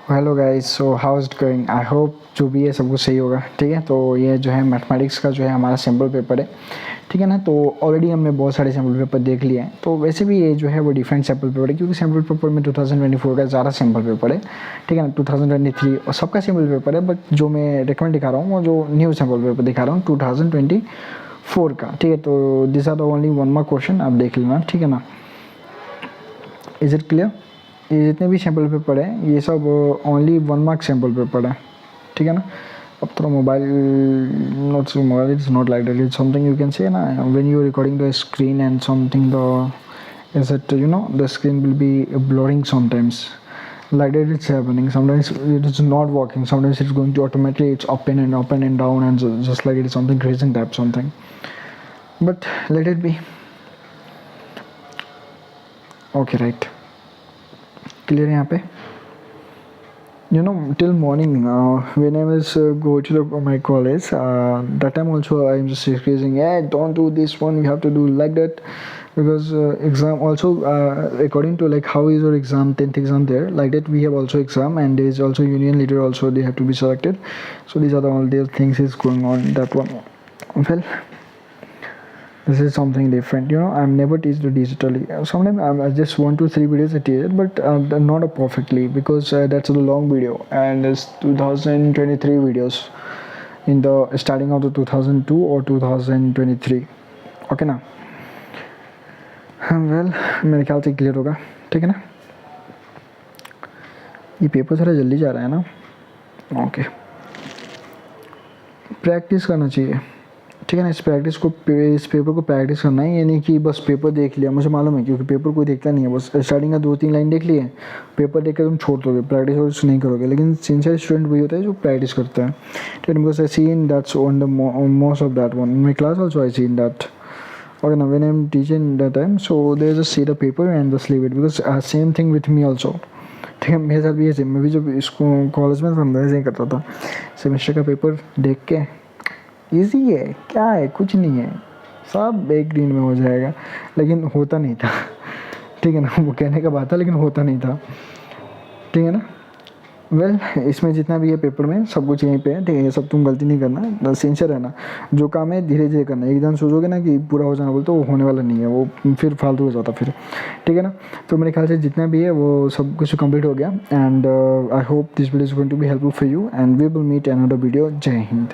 Hello guys, so how is going. I hope जो भी है सब कुछ सही होगा। ठीक है, तो ये जो है मैथमेटिक्स का जो है हमारा सैम्पल पेपर है। ठीक है ना, तो ऑलरेडी हमने बहुत सारे सैम्पल पेपर देख लिए हैं। तो वैसे भी ये जो है वो डिफरेंट सैम्पल पेपर है, क्योंकि सैम्पल पेपर में 2024 का ज़्यादा सैम्पल पेपर है। ठीक है ना, 2023 और सबका सैम्पल पेपर है, बट जो मैं रिकमेंड दिखा रहा हूँ वो जो न्यू सैम्पल पेपर दिखा रहा हूँ 2024 का। ठीक है, तो this are the only 1 mark question, आप देख लेना। ठीक है ना, इज इट क्लियर। ये जितने भी सैम्पल पेपर हैं ये सब ओनली 1 मार्क सैम्पल पेपर है। ठीक है ना। अब थोड़ा mobile mobile is not like that, is something you can say ना, when you are recording the screen and something the is it the screen will be blurring sometimes, like that it's happening. Sometimes it is not working, sometimes it's going to automatically, it's up and down, and just like it is something crazy type something, but let it be. Okay, right, clear यहाँ पे। Till morning, when I was go to my college, that time also I'm just increasing, yeah, don't do this one, you have to do like that, because exam also, according to like how is your exam, 10th exam there, like that we have also exam, and there is also union leader also, they have to be selected. So these are the all these things is going on that one. Well, this is something different. I'm never teached digitally. Sometimes I just 1 to 3 videos I teach it, but not perfectly, because that's a long video, and it's 2023 videos in the starting of the 2002 or 2023. Okay ना। Well, मेरे ख्याल से clear होगा। ठीक है ना, ये paper थोड़ा जल्दी जा रहा है ना। ओके, प्रैक्टिस करना चाहिए। ठीक है ना, इस पेपर को प्रैक्टिस करना है, ये नहीं कि बस पेपर देख लिया। मुझे मालूम है, क्योंकि पेपर कोई देखता नहीं है, बस स्टार्टिंग का 2-3 लाइन देख लिए, पेपर देख कर तुम छोड़ दोगे, प्रैक्टिस नहीं करोगे। लेकिन सिंसियर स्टूडेंट वही होता है जो प्रैक्टिस करता है। ठीक है, because I see in that's on the most of that one in my class also, I see in that. Okay, now when I'm teaching that time, so they just see the paper and just leave it, because same thing with me also. ठीक है, मेरे साथ भी ऐसे, मैं भी जब इसको कॉलेज में था ऐसे ही करता था। सेमेस्टर का पेपर देख के, इजी है क्या है, कुछ नहीं है, सब एक दिन में हो जाएगा, लेकिन होता नहीं था। ठीक है ना, वो कहने का बात था लेकिन होता नहीं था। ठीक है ना। वेल, इसमें जितना भी है पेपर में सब कुछ यहीं पे है। ठीक है, ये सब तुम गलती नहीं करना, सिंसियर रहना। जो काम है धीरे धीरे करना, एकदम सोचोगे ना कि पूरा हो जाना बोल, तो वो होने वाला नहीं है, वो फिर फालतू हो जाता फिर। ठीक है ना, तो मेरे ख्याल से जितना भी है वो सब कुछ कंप्लीट हो गया, and I hope this video is going to be helpful for you, and we will meet another video. जय हिंद।